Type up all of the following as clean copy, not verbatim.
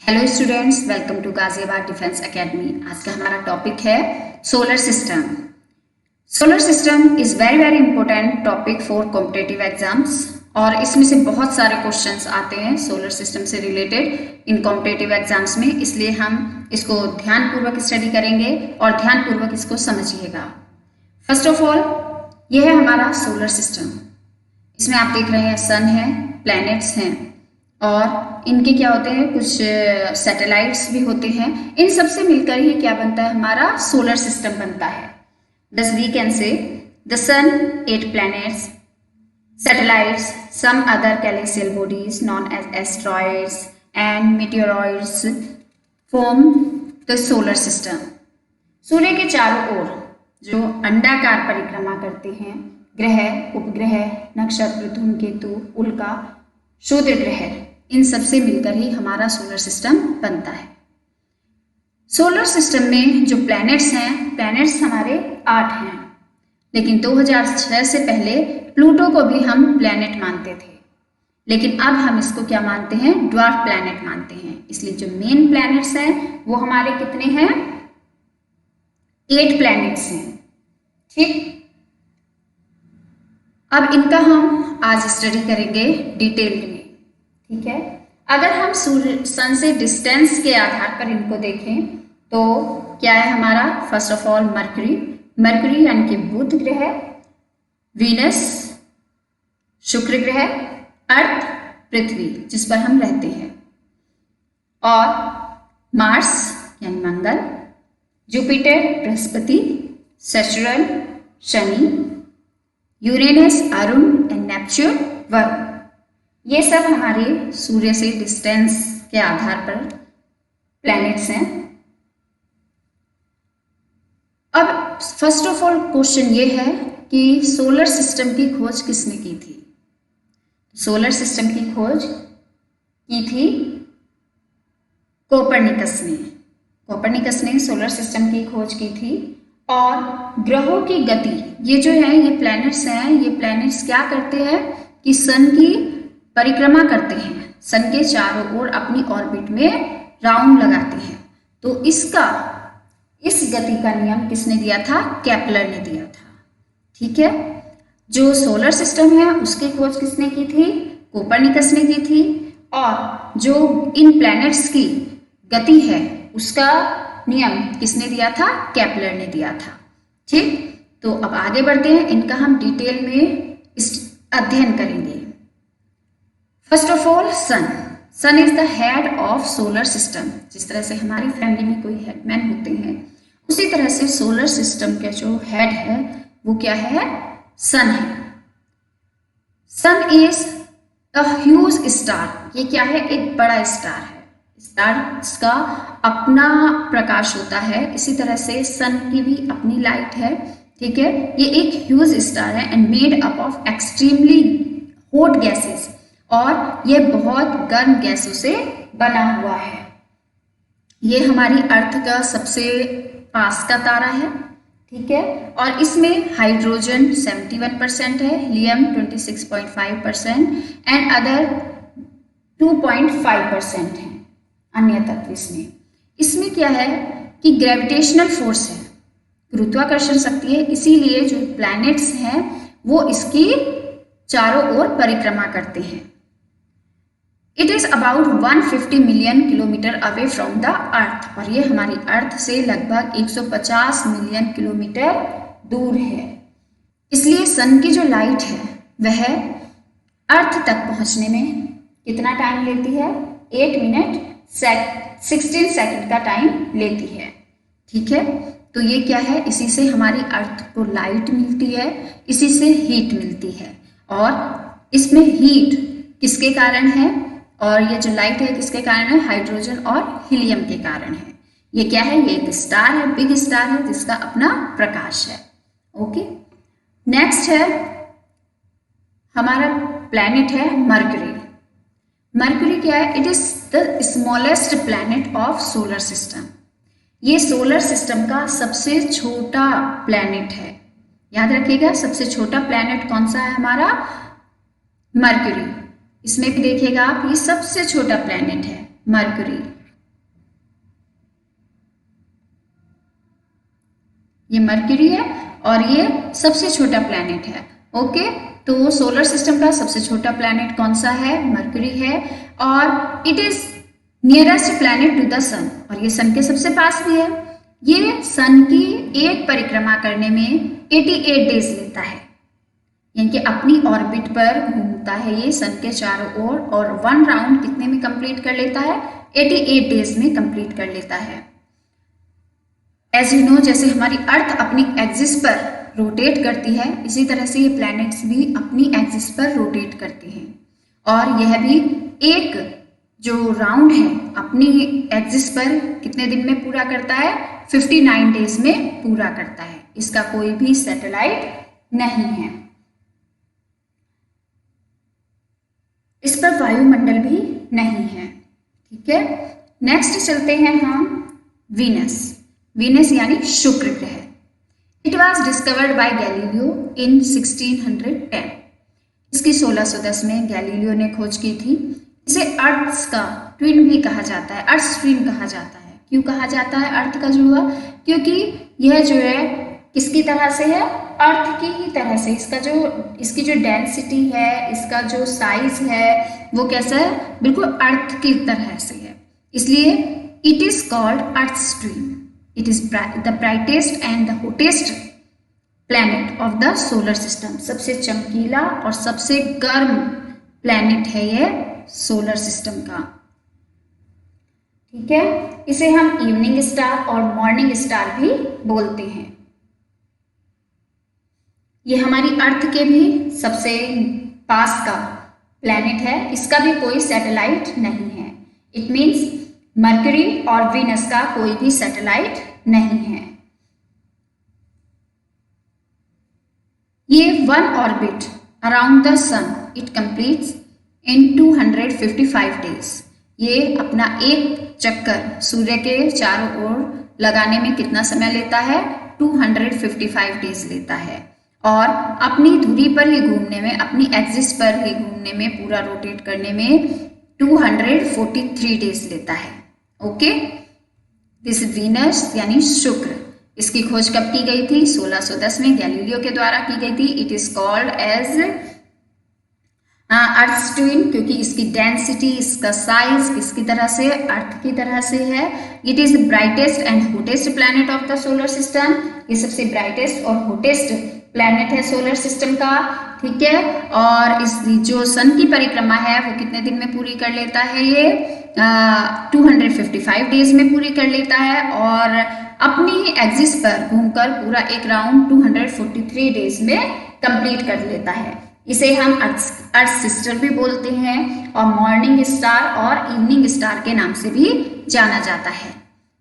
Hello students, welcome to Ghaziabad Defence Academy. आज का हमारा टॉपिक है solar system. Solar system is very very important topic for competitive exams और इसमें से बहुत सारे क्वेश्चंस आते हैं सोलर सिस्टम से रिलेटेड इन कॉम्पिटिटिव एग्जाम्स में, इसलिए हम इसको ध्यानपूर्वक स्टडी करेंगे और ध्यानपूर्वक इसको समझिएगा। फर्स्ट ऑफ ऑल, यह है हमारा सोलर सिस्टम। इसमें आप देख रहे हैं सन है, प्लैनेट्स हैं और इनके क्या होते हैं, कुछ सैटेलाइट्स भी होते हैं। इन सब से मिलकर ही क्या बनता है, हमारा सोलर सिस्टम बनता है। Thus we can say the sun, 8 planets, satellites, some other celestial bodies known as asteroids and meteoroids form the solar system. सूर्य के चारों ओर जो अंडाकार परिक्रमा करते हैं ग्रह, उपग्रह, नक्षत्र, धूमकेतु, उल्का, क्षुद्र ग्रह, इन सब से मिलकर ही हमारा सोलर सिस्टम बनता है। सोलर सिस्टम में जो प्लैनेट्स हैं, प्लैनेट्स हमारे 8 हैं, लेकिन 2006 से पहले प्लूटो को भी हम प्लैनेट मानते थे, लेकिन अब हम इसको क्या मानते हैं, ड्वार्फ प्लैनेट मानते हैं। इसलिए जो मेन प्लैनेट्स हैं वो हमारे कितने हैं, 8 प्लैनेट्स हैं। ठीक, अब इनका हम आज स्टडी करेंगे डिटेल में। ठीक है, अगर हम सन से डिस्टेंस के आधार पर इनको देखें तो क्या है हमारा, फर्स्ट ऑफ ऑल मरकरी यानी कि बुध ग्रह, वीनस शुक्र ग्रह, अर्थ पृथ्वी जिस पर हम रहते हैं, और मार्स यानी Mangal, Jupiter Brihaspati, Saturn Shani, Uranus Arun and Neptune Varun. ये सब हमारे सूर्य से डिस्टेंस के आधार पर प्लैनेट्स हैं। अब फर्स्ट ऑफ ऑल क्वेश्चन ये है कि सोलर सिस्टम की खोज किसने की थी। सोलर सिस्टम की खोज की थी कोपरनिकस ने सोलर सिस्टम की खोज की थी। और ग्रहों की गति, ये जो है, ये प्लैनेट्स हैं, ये प्लैनेट्स क्या करते हैं कि सन की परिक्रमा करते हैं, सन के चारों ओर अपनी ऑर्बिट में राउंड लगाते हैं। तो इस गति का नियम किसने दिया था, केपलर ने दिया था। ठीक है, जो सोलर सिस्टम है उसकी खोज किसने की थी, कोपरनिकस ने की थी। और जो इन प्लैनेट्स की गति है उसका नियम किसने दिया था, केपलर ने दिया था। ठीक, तो अब आगे बढ़ते हैं, इनका हम डिटेल में अध्ययन करेंगे। First of all, sun is the head of solar system. जिस तरह से हमारी फैमिली में कोई हेडमैन होते हैं, उसी तरह से सोलर सिस्टम का जो हेड है वो क्या है, सन है। सन इज अ ह्यूज स्टार। ये क्या है, एक बड़ा स्टार है। स्टार का अपना प्रकाश होता है, इसी तरह से सन की भी अपनी लाइट है। ठीक है, ये एक ह्यूज स्टार है and made up of extremely hot gases, और ये बहुत गर्म गैसों से बना हुआ है। ये हमारी अर्थ का सबसे पास का तारा है। ठीक है, और इसमें हाइड्रोजन 71% है, हीलियम 26.5% एंड अदर 2.5% है अन्य तत्व। इसमें क्या है कि ग्रेविटेशनल फोर्स है, गुरुत्वाकर्षण शक्ति है, इसीलिए जो प्लैनेट्स हैं वो इसकी चारों ओर परिक्रमा करते हैं। It is about 150 million kilometre away from the earth, और ये हमारी अर्थ से लगभग 150 मिलियन किलोमीटर दूर है। इसलिए सन की जो लाइट है वह अर्थ तक पहुंचने में कितना टाइम लेती है, 8 मिनट 16 सेकंड का टाइम लेती है। ठीक है, तो ये क्या है, इसी से हमारी अर्थ को लाइट मिलती है, इसी से हीट मिलती है। और इसमें हीट किसके कारण है, और ये जो लाइट है किसके कारण है, हाइड्रोजन और हीलियम के कारण है। ये क्या है, ये एक स्टार है, बिग स्टार है जिसका अपना प्रकाश है। ओके, नेक्स्ट है हमारा प्लैनेट है मरकरी। मरकरी क्या है, it is the smallest planet of solar system. ये सोलर सिस्टम का सबसे छोटा प्लैनेट है। याद रखिएगा, सबसे छोटा प्लैनेट कौन सा है हमारा, मरकरी। इसमें भी देखिएगा आप, ये सबसे छोटा प्लैनेट है मरकरी। ये मरकरी है और ये सबसे छोटा प्लैनेट है। ओके, तो सोलर सिस्टम का सबसे छोटा प्लैनेट कौन सा है? मरकरी है और it is nearest planet to the sun, और ये सन के सबसे पास भी है। ये सन की एक परिक्रमा करने में 88 डेज लेता है, यानी कि अपनी ऑर्बिट पर घूमता है ये सन के चारों ओर, और 1 राउंड कितने में कंप्लीट कर लेता है? 88 डेज में कंप्लीट कर लेता है। एज यू नो, जैसे हमारी अर्थ अपनी एक्सिस पर रोटेट करती है, इसी तरह से ये प्लैनेट्स भी अपनी एक्सिस पर रोटेट करते हैं, और यह भी एक जो राउंड है अपनी एक्सिस पर कितने दिन में पूरा करता है? 59 डेज में पूरा करता है। इसका कोई भी सैटेलाइट नहीं है। इस पर वायुमंडल भी नहीं है। ठीक है, नेक्स्ट चलते हैं हम वीनस। वीनस यानी शुक्र ग्रह। It was discovered by Galileo in 1610। इसकी 1610 में गैलीलियो ने खोज की थी। इसे अर्थ का ट्विन भी कहा जाता है, अर्थ ट्विन कहा जाता है। क्यों कहा जाता है अर्थ का जुड़वा? क्योंकि यह जो है किसकी तरह से है? अर्थ की ही तरह से। इसकी जो डेंसिटी है, इसका जो साइज है, वो कैसा है? बिल्कुल अर्थ की तरह से है, इसलिए it is called earth twin. It is the brightest and the hottest planet of the solar system. सबसे चमकीला और सबसे गर्म प्लैनेट है ये सोलर सिस्टम का। ठीक है, इसे हम इवनिंग स्टार और मॉर्निंग स्टार भी बोलते हैं। ये हमारी अर्थ के भी सबसे पास का प्लैनेट है। इसका भी कोई सैटेलाइट नहीं है। इट मीन्स मरकरी और वीनस का कोई भी सैटेलाइट नहीं है। ये 1 orbit around the sun it completes in 255 days. ये अपना एक चक्कर सूर्य के चारों ओर लगाने में कितना समय लेता है? 255 डेज लेता है, और अपनी धुरी पर ही घूमने में, अपनी एक्सिस पर ही घूमने में, पूरा रोटेट करने में 243 डेज लेता है। ओके, दिस वीनस यानी शुक्र। इसकी खोज कब की गई थी? 1610 में गैलीलियो के द्वारा की गई थी। It is called as Earth twin, क्योंकि इसकी डेंसिटी, इसका साइज किसकी तरह से? अर्थ की तरह से है। It is brightest and hottest planet of the solar system. ये सबसे ब्राइटेस्ट और हॉटेस्ट प्लैनेट है सोलर सिस्टम का। ठीक है, और इस जो सन की परिक्रमा है वो कितने दिन में पूरी कर लेता है? ये 255 डेज में पूरी कर लेता है, और अपनी एक्सिस पर घूमकर पूरा एक राउंड 243 डेज में कंप्लीट कर लेता है। इसे हम अर्थ सिस्टर भी बोलते हैं, और मॉर्निंग स्टार और इवनिंग स्टार के नाम से भी जाना जाता है।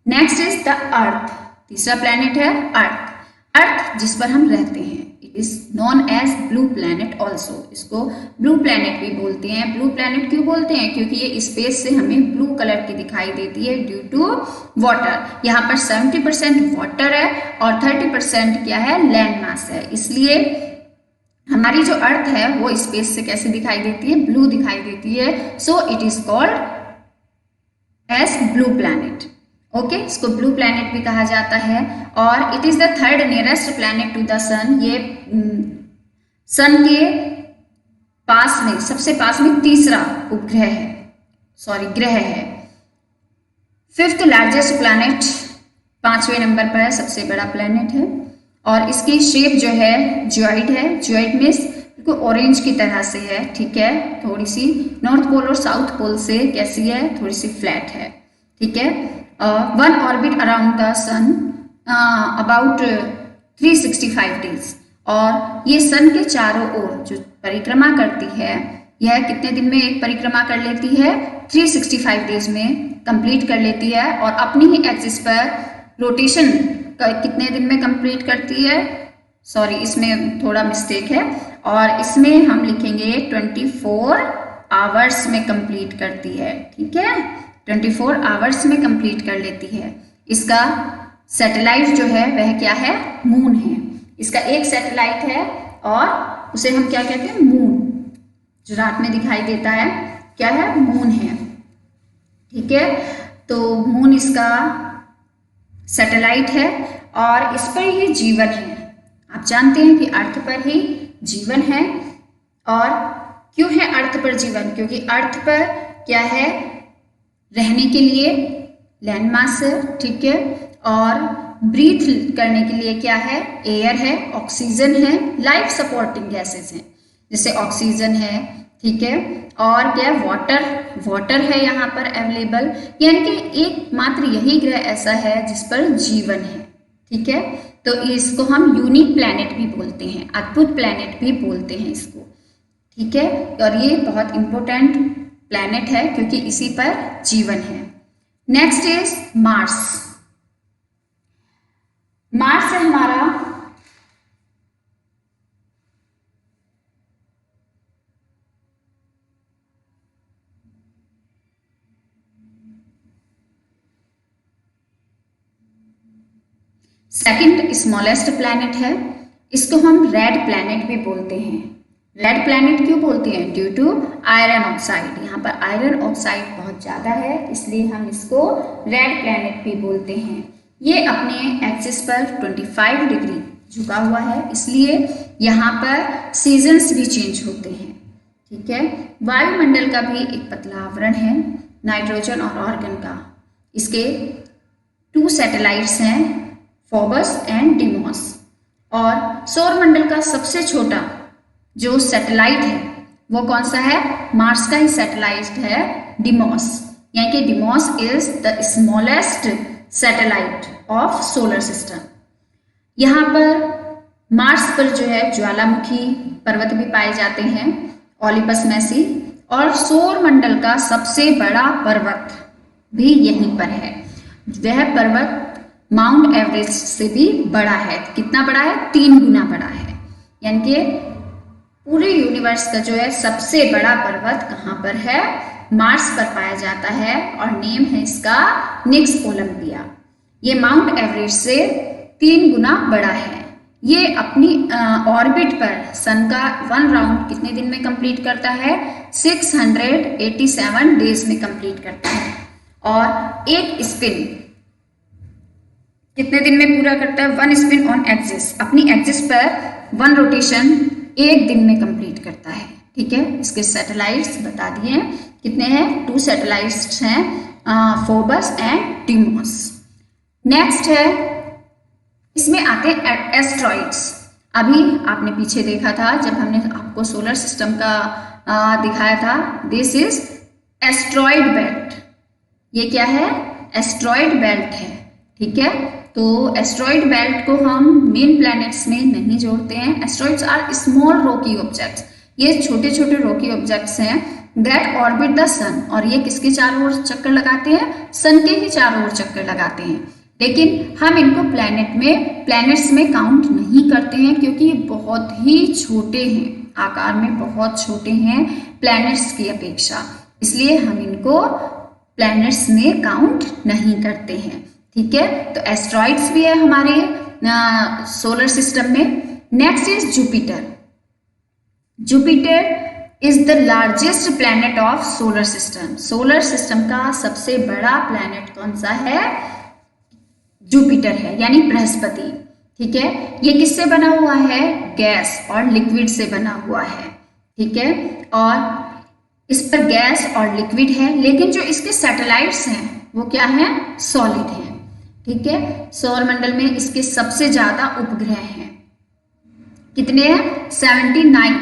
Next is the earth. तीसरा प्लैनेट है अर्थ। अर्थ जिस पर हम रहते हैं, it is known as blue planet also. इसको ब्लू प्लैनेट भी बोलते हैं। ब्लू प्लैनेट क्यों बोलते हैं? क्योंकि ये स्पेस से हमें ब्लू कलर की दिखाई देती है ड्यू टू वाटर। यहाँ पर 70% वाटर है और 30% क्या है? लैंड मास है। इसलिए हमारी जो अर्थ है वो स्पेस से कैसे दिखाई देती है? ब्लू दिखाई देती है। So it is called as blue planet. Okay, इसको ब्लू प्लैनेट भी कहा जाता है, और it is the third nearest planet to the sun. ये सन के पास में, सबसे पास में तीसरा उपग्रह है, ग्रह है। 5th लार्जेस्ट प्लैनेट, 5वें नंबर पर है, सबसे बड़ा प्लैनेट है, और इसकी शेप जो है ज्वाइड है। ज्वाइड मीन्स बिल्कुल ऑरेंज की तरह से है। ठीक है, थोड़ी सी नॉर्थ पोल और साउथ पोल से कैसी है? थोड़ी सी फ्लैट है। ठीक है, 1 orbit around the sun about 365 days, और ये सन के चारों ओर जो परिक्रमा करती है, यह कितने दिन में एक परिक्रमा कर लेती है? 365 डेज में कंप्लीट कर लेती है, और अपनी ही एक्सिस पर रोटेशन कितने दिन में कंप्लीट करती है? सॉरी, इसमें थोड़ा मिस्टेक है, और इसमें हम लिखेंगे 24 आवर्स में कंप्लीट करती है। ठीक है, 24 आवर्स में कंप्लीट कर लेती है। इसका सैटेलाइट जो है वह क्या है? मून है। इसका एक सैटेलाइट है, और उसे हम क्या कहते हैं? मून। जो रात में दिखाई देता है क्या है? मून है। ठीक है, तो मून इसका सैटेलाइट है, और इस पर ही जीवन है। आप जानते हैं कि अर्थ पर ही जीवन है। और क्यों है अर्थ पर जीवन? क्योंकि अर्थ पर क्या है? रहने के लिए लैंडमास है, ठीक है, और ब्रीथ करने के लिए क्या है? एयर है, ऑक्सीजन है, लाइफ सपोर्टिंग गैसेस हैं जैसे ऑक्सीजन है, ठीक है, और क्या? वाटर है यहाँ पर अवेलेबल। यानी कि एकमात्र यही ग्रह ऐसा है जिस पर जीवन है, ठीक है। तो इसको हम यूनिक प्लैनेट भी बोलते हैं, अद्भुत प्लैनेट भी बोलते हैं इसको, ठीक है। और ये बहुत इंपॉर्टेंट प्लैनेट है क्योंकि इसी पर जीवन है। Next is Mars. मार्स है हमारा सेकंड स्मॉलेस्ट प्लैनेट है। इसको हम रेड प्लैनेट भी बोलते हैं। रेड प्लैनेट क्यों बोलते हैं? Due to iron oxide. यहाँ पर आयरन ऑक्साइड बहुत ज़्यादा है, इसलिए हम इसको रेड प्लैनेट भी बोलते हैं। ये अपने एक्सिस पर 25 डिग्री झुका हुआ है, इसलिए यहाँ पर सीजन्स भी चेंज होते हैं, ठीक है। वायुमंडल का भी एक पतला आवरण है नाइट्रोजन और ऑर्गन का। इसके 2 सैटेलाइट्स हैं, फोबस एंड डिमोस। और सौरमंडल का सबसे छोटा जो सैटेलाइट है वो कौन सा है? मार्स का ही सैटेलाइट है, डिमोस। यानी कि Deimos is the smallest satellite of solar system. यहाँ पर मार्स पर जो है ज्वालामुखी पर्वत भी पाए जाते हैं, ओलिपस मैसी, और सौरमंडल का सबसे बड़ा पर्वत भी यहीं पर है। वह पर्वत माउंट एवरेस्ट से भी बड़ा है। कितना बड़ा है? 3 गुना बड़ा है। यानी कि पूरे यूनिवर्स का जो है सबसे बड़ा पर्वत कहाँ पर है? मार्स पर पाया जाता है और नेम है इसका निक्स ओलंपिया। ये माउंट एवरेस्ट से 3 गुना बड़ा है। ये अपनी ऑर्बिट पर सन का 1 राउंड कितने दिन में कंप्लीट करता है? 687 डेज में कंप्लीट करता है। और एक स्पिन कितने दिन में पूरा करता है? 1 स्पिन ऑन एक्सिस, अपनी एक्सिस पर 1 रोटेशन 1 दिन में कंप्लीट करता है, ठीक है। इसके सैटेलाइट्स बता दिए कितने हैं? 2 सैटेलाइट्स हैं, फोबस एंड डिमोस। नेक्स्ट है, इसमें आते हैं एस्ट्रॉइड्स। अभी आपने पीछे देखा था जब हमने आपको सोलर सिस्टम का दिखाया था, दिस इज एस्ट्रॉइड बेल्ट। ये क्या है? एस्ट्रॉइड बेल्ट है, ठीक है। तो एस्ट्रॉइड बेल्ट को हम मेन प्लैनेट्स में नहीं जोड़ते हैं। Asteroids are small rocky objects. ये छोटे छोटे रॉकी ऑब्जेक्ट्स हैं दैट ऑर्बिट द सन। और ये किसके चारों ओर चक्कर लगाते हैं? सन के ही चारों ओर चक्कर लगाते हैं। लेकिन हम इनको प्लैनेट्स में काउंट नहीं करते हैं क्योंकि ये बहुत ही छोटे हैं, आकार में बहुत छोटे हैं प्लैनेट्स की अपेक्षा, इसलिए हम इनको प्लैनेट्स में काउंट नहीं करते हैं, ठीक है। तो एस्ट्रॉइड्स भी है हमारे सोलर सिस्टम में। Next is Jupiter. Jupiter is the largest planet of solar system. Solar system का सबसे बड़ा प्लैनेट कौन सा है? जुपिटर है, यानी बृहस्पति, ठीक है। ये किससे बना हुआ है? गैस और लिक्विड से बना हुआ है, ठीक है। और इस पर गैस और लिक्विड है, लेकिन जो इसके सैटेलाइट्स हैं वो क्या है? सॉलिड है, ठीक है। सौरमंडल में इसके सबसे ज्यादा उपग्रह हैं। कितने हैं? 79।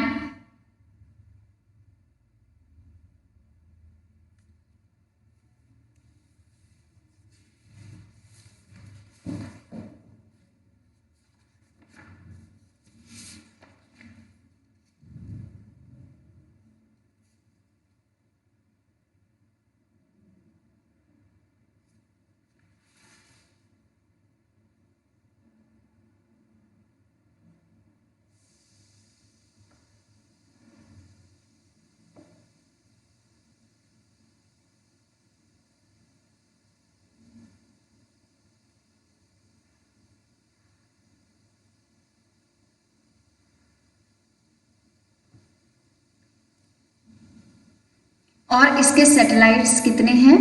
और इसके सैटेलाइट्स कितने हैं?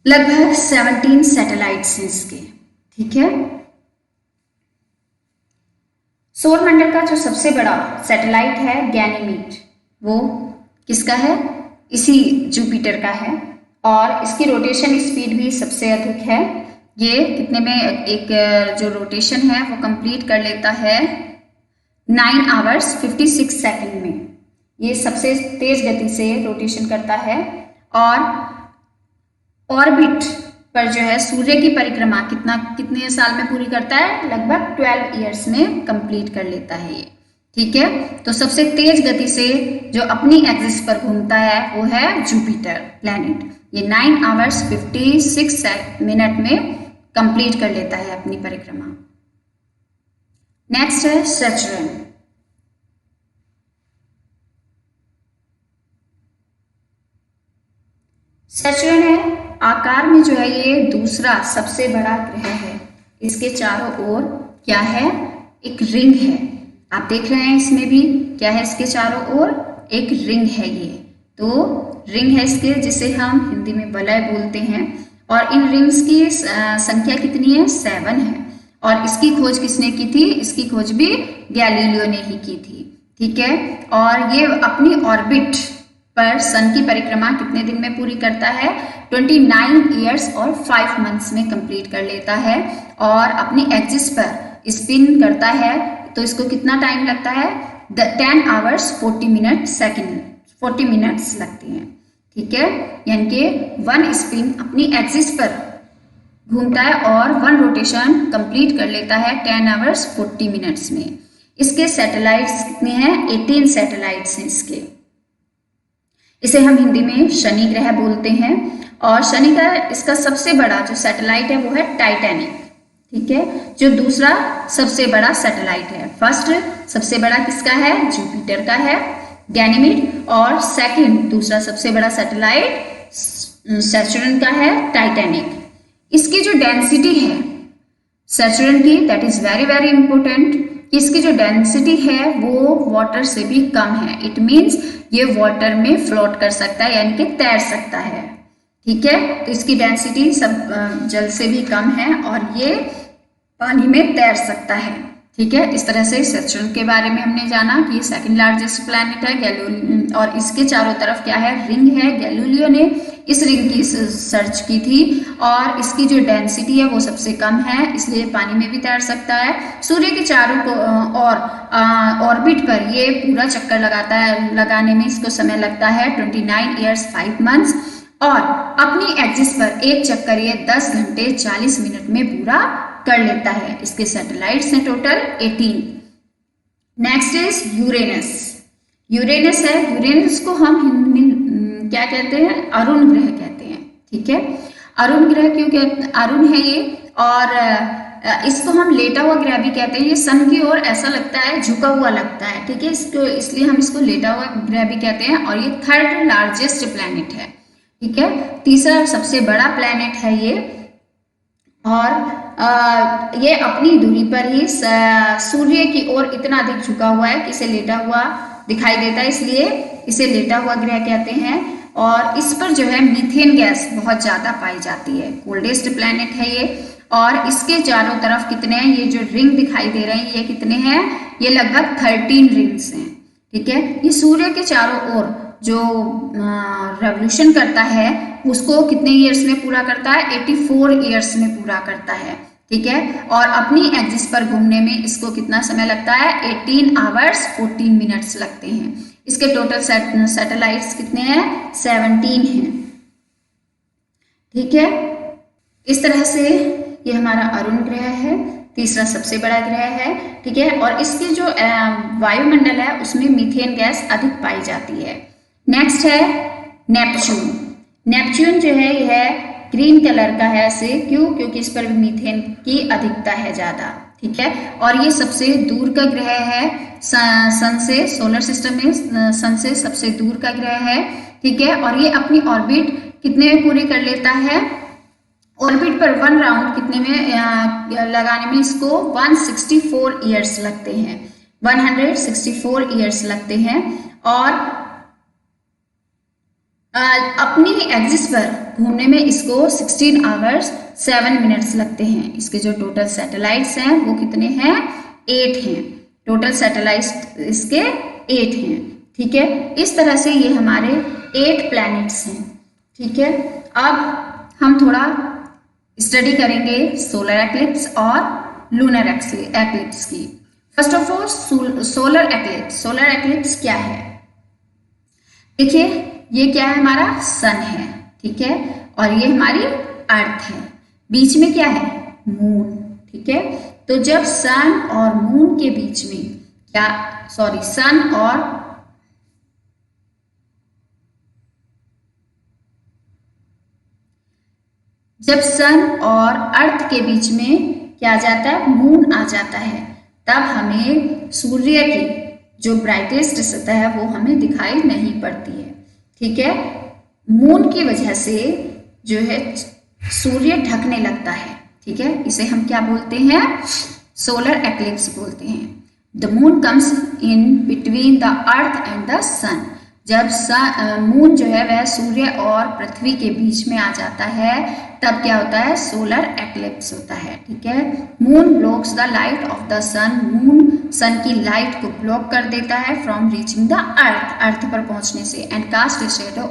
लगभग 17 सैटेलाइट्स हैं इसके, ठीक है। सौर मंडल का जो सबसे बड़ा सैटेलाइट है गैनीमीड, वो किसका है? इसी जुपिटर का है और इसकी रोटेशन स्पीड भी सबसे अधिक है। ये कितने में एक जो रोटेशन है वो कंप्लीट कर लेता है 9 आवर्स 56 सेकंड में। ये सबसे तेज गति से रोटेशन करता है और ऑर्बिट पर जो है सूर्य की परिक्रमा कितने साल में पूरी करता है? लगभग 12 इयर्स में कंप्लीट कर लेता है ये। ठीक है, तो सबसे तेज गति से जो अपनी एक्सिस पर घूमता है वो है जुपिटर प्लैनेट। ये 9 आवर्स 56 मिनट में कंप्लीट कर लेता है अपनी परिक्रमा। नेक्स्ट है सैटर्न। सैटर्न है आकार में जो है ये दूसरा सबसे बड़ा ग्रह है। इसके चारों ओर क्या है? एक रिंग है। आप देख रहे हैं इसमें भी क्या है? इसके चारों ओर एक रिंग है। ये तो रिंग है इसके, जिसे हम हिंदी में वलय बोलते हैं। और इन रिंग्स की संख्या कितनी है? 7 है। और इसकी खोज किसने की थी? इसकी खोज भी गैलीलियो ने ही की थी। ठीक है, और ये अपनी ऑर्बिट पर सन की परिक्रमा कितने दिन में पूरी करता है? 29 इयर्स और 5 मंथ्स में कंप्लीट कर लेता है। और अपनी एक्सिस पर स्पिन करता है तो इसको कितना टाइम लगता है? 10 आवर्स 40 मिनट्स लगते हैं। ठीक है, यानी कि 1 स्पिन अपनी एक्सिस पर घूमता है और 1 रोटेशन कंप्लीट कर लेता है 10 आवर्स 40 मिनट्स में। इसके सैटेलाइट्स कितने हैं? 18 सैटेलाइट्स हैं इसके। इसे हम हिंदी में शनि ग्रह बोलते हैं। और शनि का इसका सबसे बड़ा जो सैटेलाइट है वो है टाइटैनिक। ठीक है, जो दूसरा सबसे बड़ा सैटेलाइट है। फर्स्ट सबसे बड़ा किसका है? जुपिटर का है गैनीमीड। और सेकंड दूसरा सबसे बड़ा सैटेलाइट सैटर्न का है टाइटैनिक। इसकी जो डेंसिटी है सैटर्न की, that is very very important. इसकी जो डेंसिटी है वो वाटर से भी कम है। इट मीन्स ये वाटर में फ्लोट कर सकता है, यानी कि तैर सकता है। ठीक है, तो इसकी डेंसिटी सब जल से भी कम है और ये पानी में तैर सकता है। ठीक है, इस तरह से सैटर्न के बारे में हमने जाना कि ये सेकंड लार्जेस्ट प्लैनेट है और इसके चारों तरफ क्या है? रिंग है। गैलीलियो ने इस रिंग की सर्च की थी और इसकी जो डेंसिटी है वो सबसे कम है, इसलिए पानी में भी तैर सकता है। सूर्य के चारों ऑर्बिट पर ये पूरा चक्कर लगाने में इसको समय लगता है 29 इयर्स 5 मंथ्स। और अपनी एक्सिस पर एक चक्कर ये 10 घंटे 40 मिनट में पूरा कर लेता है। इसके सैटेलाइट्स हैं total 18। Next is Uranus. Uranus है, यूरेनस को हम हिंदी में क्या कहते हैं? अरुण ग्रह कहते हैं। ठीक है, अरुण ग्रह क्यों कहते हैं? अरुण है ये और इसको हम लेटा हुआ ग्रह भी कहते हैं। ये सन की ओर ऐसा लगता है, झुका हुआ लगता है। ठीक है, इसको इसलिए हम इसको लेटा हुआ ग्रह भी कहते हैं। और ये 3rd लार्जेस्ट प्लैनेट है। ठीक है, तीसरा सबसे बड़ा प्लैनेट है ये। और ये अपनी दूरी पर ही सूर्य की ओर इतना अधिक झुका हुआ है कि इसे लेटा हुआ दिखाई देता है, इसलिए इसे लेटा हुआ ग्रह कहते हैं। और इस पर जो है मीथेन गैस बहुत ज्यादा पाई जाती है। कोल्डेस्ट प्लैनेट है ये। और इसके चारों तरफ कितने हैं? ये जो रिंग दिखाई दे रहे हैं ये कितने हैं? ये लगभग 13 रिंग्स हैं। ठीक है, ये सूर्य के चारों ओर जो रेवोल्यूशन करता है उसको कितने ईयर्स में पूरा करता है? 84 ईयर्स में पूरा करता है। ठीक है, और अपनी एक्सिस पर घूमने में इसको कितना समय लगता है? 18 आवर्स 14 मिनट्स लगते हैं। इसके टोटल सैटेलाइट्स कितने हैं? 17 हैं। ठीक है, इस तरह से ये हमारा अरुण ग्रह है, तीसरा सबसे बड़ा ग्रह है। ठीक है, और इसके जो वायुमंडल है उसमें मीथेन गैस अधिक पाई जाती है। नेक्स्ट है नेपच्यून। नेपच्यून जो है यह ग्रीन कलर का है। ऐसे क्यों? क्योंकि इस पर मीथेन की अधिकता है ज्यादा। ठीक है, और ये सबसे दूर का ग्रह है सन से। सोलर सिस्टम में सन से सबसे दूर का ग्रह है। ठीक है, और ये अपनी ऑर्बिट कितने में पूरी कर लेता है? ऑर्बिट पर 1 राउंड कितने में लगाने में इसको 164 ईयर्स लगते हैं। 164 ईयर्स लगते हैं। और अपनी एक्सिस पर घूमने में इसको 16 आवर्स 7 मिनट्स लगते हैं। इसके जो टोटल सैटेलाइट्स हैं वो कितने हैं? 8 हैं। टोटल सैटेलाइट इसके 8 हैं। ठीक है, इस तरह से ये हमारे 8 प्लैनेट्स हैं। ठीक है, अब हम थोड़ा स्टडी करेंगे सोलर एक्लिप्स और लूनर एक्लिप्स की। First of all solar eclipse. Solar eclipse क्या है? देखिए, ये क्या है? हमारा सन है। ठीक है, और ये हमारी अर्थ है। बीच में क्या है? मून। ठीक है, तो जब सन और मून के बीच में सन और जब सन और अर्थ के बीच में क्या आ जाता है? मून आ जाता है, तब हमें सूर्य की जो ब्राइटेस्ट सतह है वो हमें दिखाई नहीं पड़ती है। ठीक है, मून की वजह से जो है सूर्य ढकने लगता है। ठीक है, इसे हम क्या बोलते हैं? सोलर एक्लिप्स बोलते हैं। The moon comes in between the earth and the sun. जब मून जो है वह सूर्य और पृथ्वी के बीच में आ जाता है, तब क्या होता है? सोलर एक्लिप्स होता है। ठीक है, moon blocks the light of the sun. Moon sun की लाइट को ब्लॉक कर देता है from reaching the earth, earth पर पहुंचने से, and cast a shadow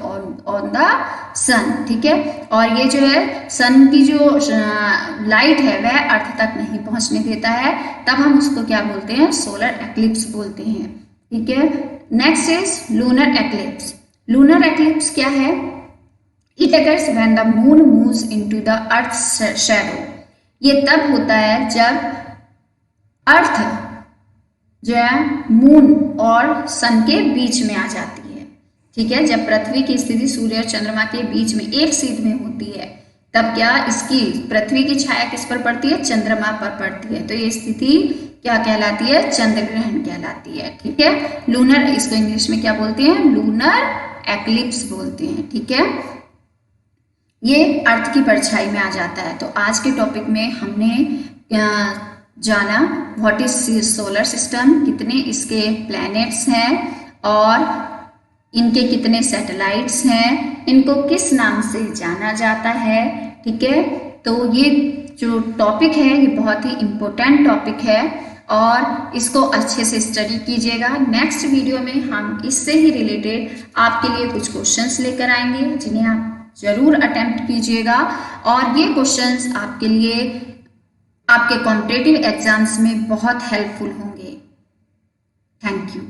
on the sun. ठीक है, और ये जो है सन की जो लाइट है वह अर्थ तक नहीं पहुंचने देता है, तब हम उसको क्या बोलते हैं? सोलर एक्लिप्स बोलते हैं। ठीक है, next is lunar eclipse. Lunar eclipse क्या है? It occurs when the moon moves into the Earth's shadow. ये तब होता है जब अर्थ जो है मून और सन के बीच में आ जाती है। ठीक है, जब पृथ्वी की स्थिति सूर्य और चंद्रमा के बीच में एक सीध में होती है, तब क्या इसकी पृथ्वी की छाया किस पर पड़ती है? चंद्रमा पर पड़ती है। तो ये स्थिति क्या कहलाती है? चंद्र ग्रहण कहलाती है। ठीक है, लूनर, इसको इंग्लिश में क्या बोलते हैं? लूनर एक्लिप्स बोलते हैं। ठीक है, ये अर्थ की परछाई में आ जाता है। तो आज के टॉपिक में हमने जाना व्हाट इज सोलर सिस्टम, कितने इसके प्लैनेट्स हैं और इनके कितने सैटेलाइट्स हैं, इनको किस नाम से जाना जाता है। ठीक है, तो ये जो टॉपिक है ये बहुत ही इम्पोर्टेंट टॉपिक है और इसको अच्छे से स्टडी कीजिएगा। नेक्स्ट वीडियो में हम इससे ही रिलेटेड आपके लिए कुछ क्वेश्चंस लेकर आएंगे, जिन्हें आप जरूर अटेम्प्ट कीजिएगा और ये क्वेश्चंस आपके लिए आपके कॉम्पिटिटिव एग्जाम्स में बहुत हेल्पफुल होंगे। Thank you.